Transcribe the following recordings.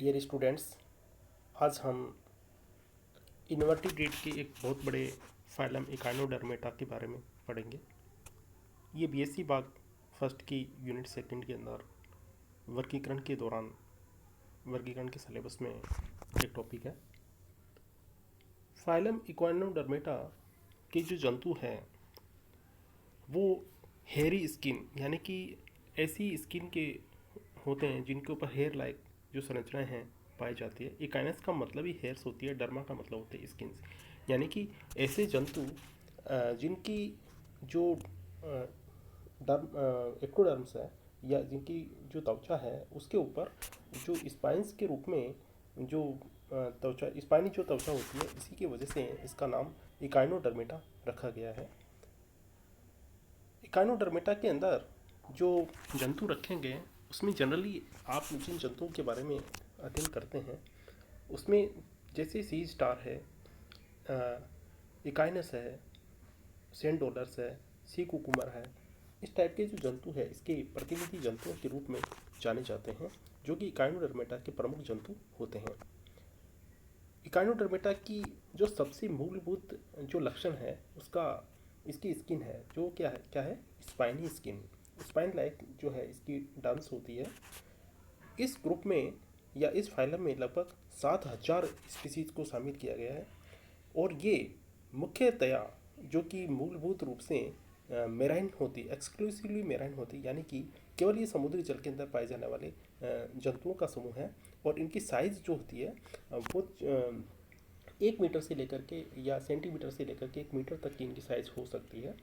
Dear students, आज हम invertebrate के एक बहुत बड़े फाइलम इकाइनोडर्मेटा के बारे में पढ़ेंगे। ये बीएससी बाग फर्स्ट की यूनिट सेकंड के अंदर वर्गीकरण के दौरान वर्गीकरण के सिलेबस में एक टॉपिक है। फाइलम इकाइनोडर्मेटा के जो जंतु हैं वो हेयरी स्किन यानी कि ऐसी स्किन के होते हैं जिनके ऊपर हेयर लाइक जो संरचनाएं हैं पाई जाती है। इकाइनस का मतलब ही हेयर्स होती है, डर्मा का मतलब होती है स्किन, यानी कि ऐसे जंतु जिनकी जो एक्टोडर्म्स है या जिनकी जो त्वचा है उसके ऊपर जो स्पाइंस के रूप में जो त्वचा स्पाइनी जो त्वचा होती है, इसी की वजह से इसका नाम इकाइनोडर्मेटा रखा गया है। इकाइनोडर्मेटा के अंदर जो जंतु रखे गए हैं उसमें जनरली आप जिन जंतुओं के बारे में अध्ययन करते हैं उसमें जैसे सी स्टार है, इकाइनस है, सेंट डॉलर्स है, सी कुकुमर है, इस टाइप के जो जंतु है इसके प्रतिनिधि जंतुओं के रूप में जाने जाते हैं, जो कि इकाइनोडर्मेटा के प्रमुख जंतु होते हैं। इकाइनोडर्मेटा की जो सबसे मूलभूत जो लक्षण है उसका इसकी स्किन है, जो क्या है स्पाइनी स्किन, स्पाइन लाइक जो है इसकी डर्म्स होती है। इस ग्रुप में या इस फाइलम में लगभग 7000 स्पीसीज को शामिल किया गया है और ये मुख्यतया जो कि मूलभूत रूप से मेराइन होती, एक्सक्लूसिवली मेराइन होती, यानी कि केवल ये समुद्री जल के अंदर पाए जाने वाले जंतुओं का समूह है। और इनकी साइज़ जो होती है वो 1 मीटर से लेकर के या सेंटीमीटर से लेकर के 1 मीटर तक की इनकी साइज़ हो सकती है।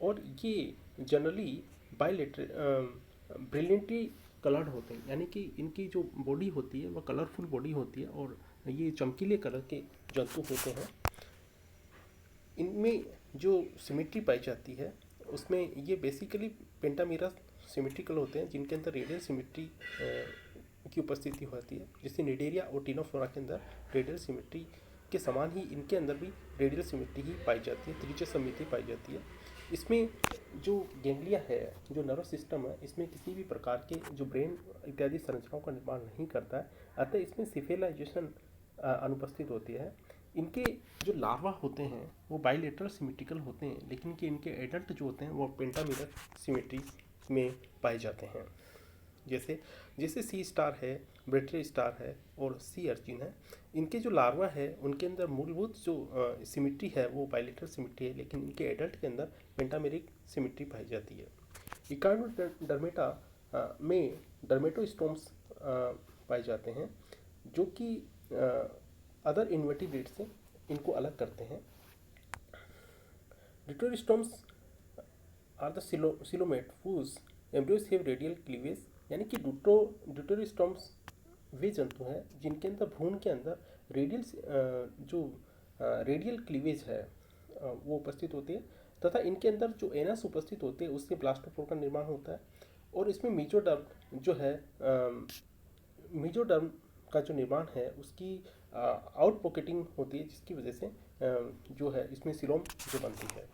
और ये जनरली ब्रिलियंटली कलर्ड होते हैं, यानी कि इनकी जो बॉडी होती है वह कलरफुल बॉडी होती है और ये चमकीले कलर के जंतु होते हैं। इनमें जो सिमेट्री पाई जाती है उसमें ये बेसिकली पेंटामेरा सिमेट्रिकल होते हैं, जिनके अंदर रेडियल सिमेट्री की उपस्थिति होती है। जैसे निडेरिया और टिनोफोरा के अंदर रेडियल सिमेट्री के समान ही इनके अंदर भी रेडियल सिमेट्री ही पाई जाती है, त्रिज्य सममिति पाई जाती है। इसमें जो गैंग्लिया है, जो नर्वस सिस्टम है, इसमें किसी भी प्रकार के जो ब्रेन इत्यादि संरचनाओं का निर्माण नहीं करता है, अतः इसमें सिफेलाइजेशन अनुपस्थित होती है। इनके जो लार्वा होते हैं वो बाइलेटरल सिमेट्रिकल होते हैं, लेकिन कि इनके एडल्ट जो होते हैं वो पेंटामेरल सिमेट्री में पाए जाते हैं। जैसे जैसे सी स्टार है, ब्रेटरी स्टार है और सी अर्चिन है, इनके जो लार्वा है उनके अंदर मूलभूत जो सिमेट्री है वो बाइलेटरल सिमेट्री है, लेकिन इनके एडल्ट के अंदर पेंटामेरिक सिमेट्री पाई जाती है। इकाइनोडर्मेटा में डर्मेटोस्टोम्स पाए जाते हैं, जो कि अदर इन्वर्टिब्रेट से इनको अलग करते हैं। Deuterostomes are the coelomate whose embryos have radial cleavage, यानी कि डिटोरिस्टोम्स वे जंतु हैं जिनके अंदर भ्रूण के अंदर रेडियल क्लीवेज है वो उपस्थित होती है, तथा इनके अंदर जो एनस उपस्थित होते हैं उससे ब्लास्टोपोर का निर्माण होता है। और इसमें मीजोडर्म जो है मीजोडर्म का जो निर्माण है उसकी आउट पॉकेटिंग होती है, जिसकी वजह से जो है इसमें सिलोम जो बनती है,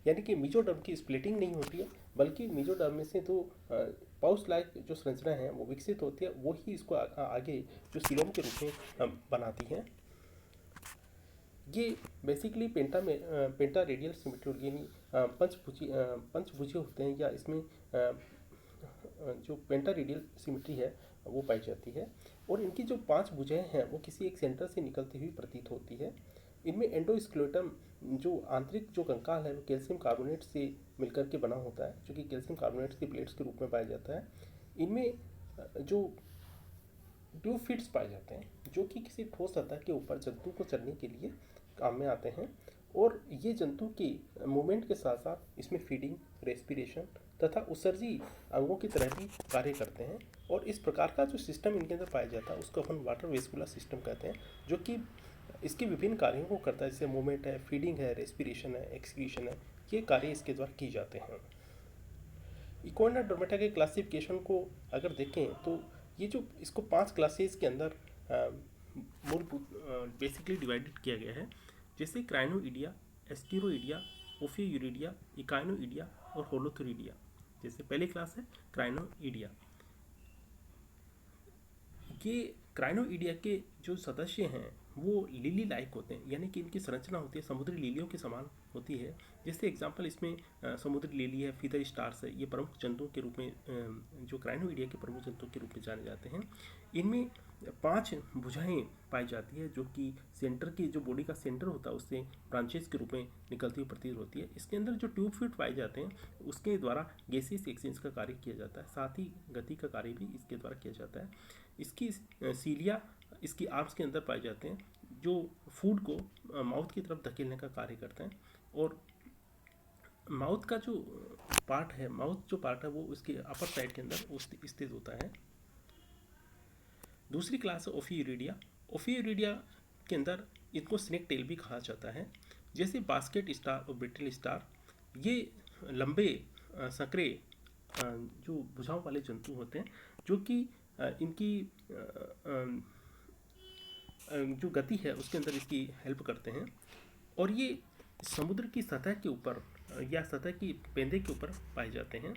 यानी कि मीजोडर्म की स्प्लिटिंग नहीं होती है, बल्कि मीजोडर्म में से तो पाउच लाइक जो संरचना है वो विकसित होती है, वो ही इसको आगे जो सिलोम के रूप में बनाती है। ये बेसिकली पेंटा रेडियल सिमेट्री यानी पंचभुजी होते हैं, या इसमें जो पेंटा रेडियल सिमेट्री है वो पाई जाती है। और इनकी जो 5 भुजाएं हैं वो किसी एक सेंटर से निकलती हुई प्रतीत होती है। इनमें एंडोस्केलेटन जो आंतरिक जो कंकाल है वो कैल्शियम कार्बोनेट से मिलकर के बना होता है, जो कि कैल्शियम कार्बोनेट के प्लेट्स के रूप में पाया जाता है। इनमें जो ट्यूफिट्स पाए जाते हैं, जो कि किसी ठोस सतह के ऊपर जंतु को चलने के लिए काम में आते हैं, और ये जंतु की मूवमेंट के साथ साथ इसमें फीडिंग, रेस्पिरेशन तथा उत्सर्जी अंगों की तरह भी कार्य करते हैं। और इस प्रकार का जो सिस्टम इनके अंदर पाया जाता है उसको अपन वाटर वेस्कुलर सिस्टम कहते हैं, जो कि इसके विभिन्न कार्यों को करता है, जैसे मूवमेंट है, फीडिंग है, रेस्पिरेशन है, एक्सक्रीशन है, ये कार्य इसके द्वारा की जाते हैं। इकोइनोडर्मेटा के क्लासिफिकेशन को अगर देखें तो ये जो इसको 5 क्लासेस के अंदर मूलभूत बेसिकली डिवाइडेड किया गया है, जैसे क्राइनोइडिया, एस्टिरोइडिया, ओफियोयूरिडिया, इकाइनोइडिया और होलोथोरिडिया। जैसे पहली क्लास है क्राइनोइडिया, ये क्राइनोइडिया के जो सदस्य हैं वो लिली लाइक होते हैं, यानी कि इनकी संरचना होती है समुद्री लिलियों के समान होती है। जैसे एग्जांपल इसमें समुद्री लिली है, फीदर स्टार्स है, ये प्रमुख जंतुओं के रूप में जो क्राइनोइडिया के प्रमुख जंतुओं के रूप में जाने जाते हैं। इनमें 5 भुजाएं पाई जाती है जो कि सेंटर की जो बॉडी का सेंटर होता है उससे ब्रांचेस के रूप में निकलती हुई प्रतीत होती है। इसके अंदर जो ट्यूब फीट पाए जाते हैं उसके द्वारा गैसियस एक्सचेंज का कार्य किया जाता है, साथ ही गति का कार्य भी इसके द्वारा किया जाता है। इसकी सीलिया इसकी आर्म्स के अंदर पाए जाते हैं जो फूड को माउथ की तरफ धकेलने का कार्य करते हैं। और माउथ का जो पार्ट है, माउथ जो पार्ट है वो उसके अपर साइड के अंदर स्थित होता है। दूसरी क्लास है ओफियूरिडिया। ओफियूरिडिया के अंदर इनको स्नेक टेल भी कहा जाता है। जैसे बास्केट स्टार और ब्रिटल स्टार, ये लंबे संकरे जो भुजाओं वाले जंतु होते हैं जो कि इनकी जो गति है उसके अंदर इसकी हेल्प करते हैं। और ये समुद्र की सतह के ऊपर या सतह की पेंदे के ऊपर पाए जाते हैं।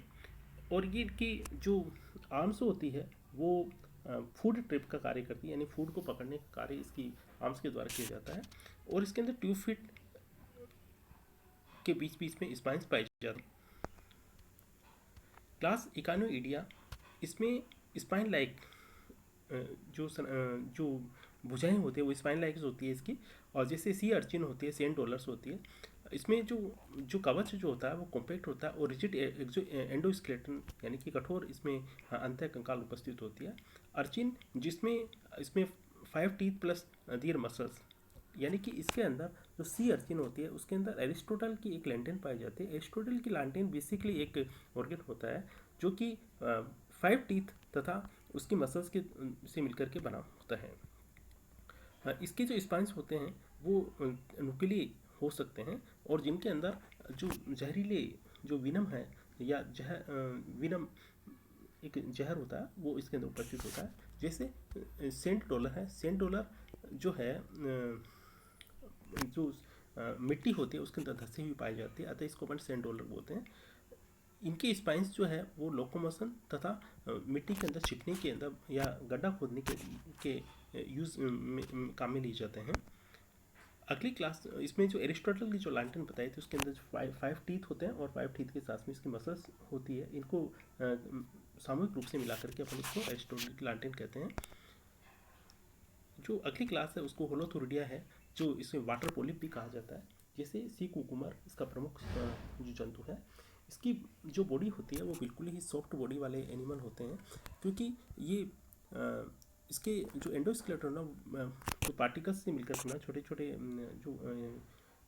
और ये इनकी जो आर्म्स होती है वो फूड ट्रिप का कार्य करती है, यानी फूड को पकड़ने का कार्य इसकी आर्म्स के द्वारा किया जाता है। और इसके अंदर ट्यूब फिट के बीच बीच में स्पाइंस पाई जाती है। क्लास इकानोइडिया, इसमें स्पाइन लाइक जो भुजाएं होती है वो स्पाइन लाइक होती है इसकी। और जैसे सी अर्चिन होती है, सेंट डॉलर्स होती है, इसमें जो कवच जो होता है वो कॉम्पैक्ट होता है और रिजिड जो एंडोस्केलेटन यानी कि कठोर इसमें अंतः कंकाल उपस्थित होती है। अर्चिन जिसमें इसमें 5 टीथ प्लस दियर मसल्स, यानी कि इसके अंदर जो सी अर्चिन होती है उसके अंदर एरिस्टोटल की एक लैंटेन पाई जाती है। एरिस्टोटल की लैंटेन बेसिकली एक ऑर्गन होता है जो कि 5 टीथ तथा उसकी मसल्स के से मिलकर के बना होता है। इसके जो स्पाइंस होते हैं वो नुकीली हो सकते हैं और जिनके अंदर जो जहरीले जो विनम है या विनम एक जहर होता है वो इसके अंदर उपस्थित होता है। जैसे सेंट डॉलर है, सेंट डॉलर जो है जो मिट्टी होती है उसके अंदर धसी हुई पाई जाती है, अतः इसको अपन सेंट डॉलर बोलते हैं। इनके स्पाइंस जो है वो लोकोमोशन तथा मिट्टी के अंदर छिपने के अंदर या गड्ढा खोदने के यूज काम में लिए जाते हैं। अगली क्लास इसमें जो एरिस्टोटल की जो लैंटेन बताई थी उसके अंदर जो 5 टीथ होते हैं और 5 टीथ के साथ में इसकी मसल्स होती है, इनको सामूहिक रूप से मिलाकर के अपन इसको एरिस्टोटल की लैंटेन कहते हैं। जो अगली क्लास है उसको होलोथुरिडिया है, जो इसे वाटर पोलिप भी कहा जाता है। जैसे सी कुकुमर इसका प्रमुख जो जंतु है, इसकी जो बॉडी होती है वो बिल्कुल ही सॉफ्ट बॉडी वाले एनिमल होते हैं, क्योंकि ये इसके जो एंडोस्केलेटन ना जो पार्टिकल्स से मिलकर बना, छोटे छोटे जो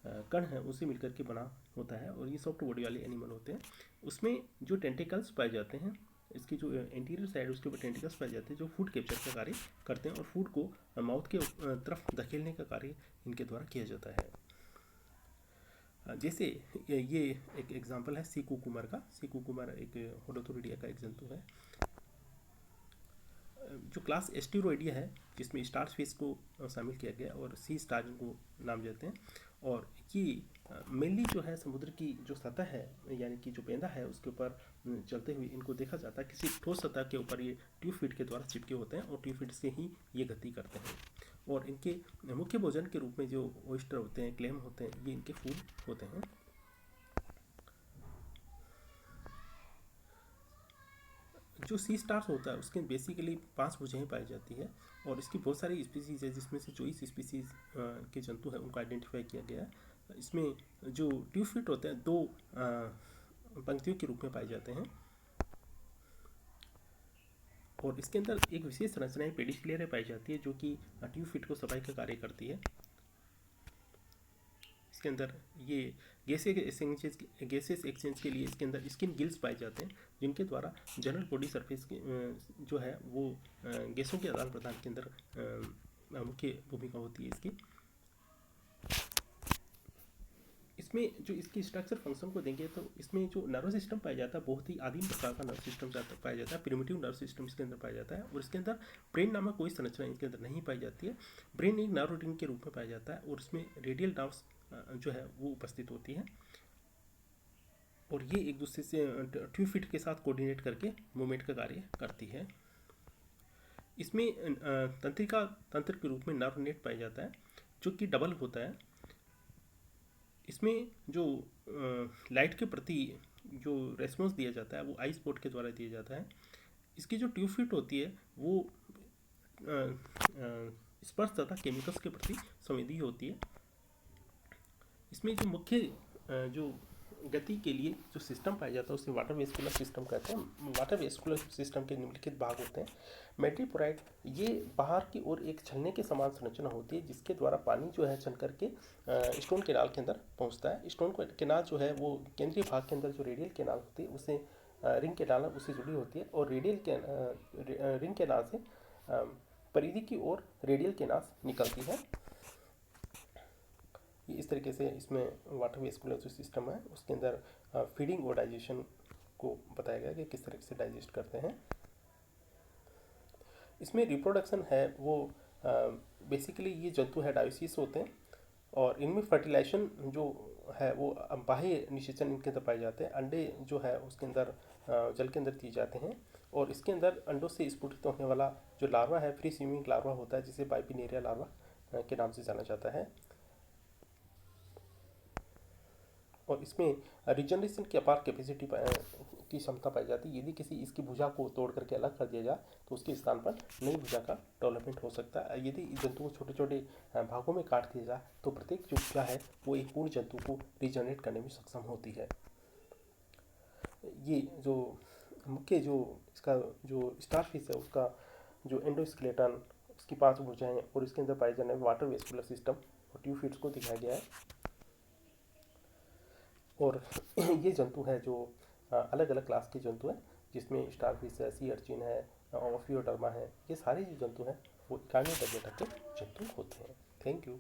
कण हैं उससे मिलकर के बना होता है और ये सॉफ्ट बॉडी वाले एनिमल होते हैं। उसमें जो टेंटिकल्स पाए जाते हैं, इसकी जो एंटीरियर साइड उसके ऊपर टेंटिकल्स पाए जाते हैं जो फूड कैप्चर का कार्य करते हैं और फूड को माउथ के तरफ धकेलने का कार्य इनके द्वारा किया जाता है। जैसे ये एक एग्जांपल है सी कुकुमर का। सी कुकुमर एक होलोथुरिडिया का एक जंतु है। जो क्लास एस्टिरोइडिया है जिसमें स्टार फिश को शामिल किया गया और सी स्टार को नाम देते हैं। और ये मेनली जो है समुद्र की जो सतह है यानी कि जो पेंदा है उसके ऊपर चलते हुए इनको देखा जाता है। किसी ठोस सतह के ऊपर ये ट्यूब फीट के द्वारा चिपके होते हैं और ट्यूब फीट से ही ये गति करते हैं। और इनके मुख्य भोजन के रूप में जो ऑयस्टर होते हैं, क्लेम होते हैं, ये इनके फूड होते हैं। जो सी स्टार्स होता है उसके बेसिकली 5 भुजाएं पाई जाती है और इसकी बहुत सारी स्पीसीज है जिसमें से 24 स्पीसीज के जंतु हैं उनको आइडेंटिफाई किया गया है। इसमें जो ट्यूब फीट होते हैं 2 पंक्तियों के रूप में पाए जाते हैं और इसके अंदर एक विशेष संरचना पेडिक्लेयर पाई जाती है जो कि ट्यूब फीट को सफाई का कार्य करती है। इसके अंदर ये गैसेस एक्सचेंज के लिए इसके अंदर स्किन गिल्स पाए जाते हैं जिनके द्वारा जनरल बॉडी सरफेस जो है वो गैसों के आदान प्रदान के अंदर मुख्य भूमिका होती है इसकी। इसमें जो इसकी स्ट्रक्चर फंक्शन को देंगे तो इसमें जो नर्वस सिस्टम पाया जाता है बहुत ही आदिम प्रकार का नर्वस सिस्टम पाया जाता है। प्रिमिटिव नर्वस सिस्टम इसके अंदर पाया जाता है और इसके अंदर ब्रेन नामक कोई संरचना इसके अंदर नहीं पाई जाती है। ब्रेन एक नर्व रूटीन के रूप में पाया जाता है और इसमें रेडियल नर्व्स जो है वो उपस्थित होती है और ये एक दूसरे से ट्यूब फीट के साथ कोऑर्डिनेट करके मूवमेंट का कार्य करती है। इसमें तंत्रिका तंत्र के रूप में नर्व नेट पाया जाता है जो कि डबल होता है। इसमें जो लाइट के प्रति जो रेस्पॉन्स दिया जाता है वो आई स्पॉट के द्वारा दिया जाता है। इसकी जो ट्यूब फिट होती है वो स्पर्श तथा केमिकल्स के प्रति संवेदी होती है। इसमें जो मुख्य जो गति के लिए जो सिस्टम पाया जाता है उसे वाटर वेस्कुलर सिस्टम कहते हैं। वाटर वेस्कुलर सिस्टम के निम्नलिखित भाग होते हैं। मेट्रीपोराइट, ये बाहर की ओर एक छलने के समान संरचना होती है जिसके द्वारा पानी जो है छन करके स्टोन केनाल के अंदर पहुंचता है। स्टोन केनाल जो है वो केंद्रीय भाग के अंदर जो रेडियल केनाल होती है उसे रिंग केनाल उससे जुड़ी होती है और रिंग केनाल से परिधि की ओर रेडियल केनाल निकलती है। इस तरीके से इसमें वाटर वेस्कुलर जो सिस्टम है उसके अंदर फीडिंग और डाइजेशन को बताया गया कि किस तरह से डाइजेस्ट करते हैं। इसमें रिप्रोडक्शन है वो बेसिकली ये जंतु है डायोसिस होते हैं और इनमें फर्टिलाइजेशन जो है वो बाह्य निषेचन इनके अंदर पाए जाते हैं। अंडे जो है उसके अंदर जल के अंदर दिए जाते हैं और इसके अंदर अंडों से स्फुटित होने वाला जो लार्वा है फ्री स्विमिंग लार्वा होता है जिसे बाइपिनेरिया लार्वा के नाम से जाना जाता है। और इसमें रिजनरेशन की अपार कैपेसिटी की क्षमता पाई जाती है। यदि किसी इसकी भुजा को तोड़ करके अलग कर दिया जाए तो उसके स्थान पर नई भुजा का डेवलपमेंट हो सकता है। यदि जंतु को छोटे छोटे भागों में काट दिया जाए तो प्रत्येक जो भुजा है वो एक पूर्ण जंतु को रिजनरेट करने में सक्षम होती है। ये जो मुख्य जो इसका जो स्टारफिश है उसका जो एंडोस्केलेटन, उसकी 5 भुजाएं और इसके अंदर पाए जाने वाटर वेस्कुलर सिस्टम और ट्यूब फिट्स को दिखाया गया है। और ये जंतु है जो अलग अलग क्लास के जंतु हैं जिसमें स्टारफिश है, सी अर्चिन है, ऑफियोडर्मा है। ये सारे जो जंतु हैं वो इकार्नियोडर्मेटा के जंतु होते हैं। Thank you.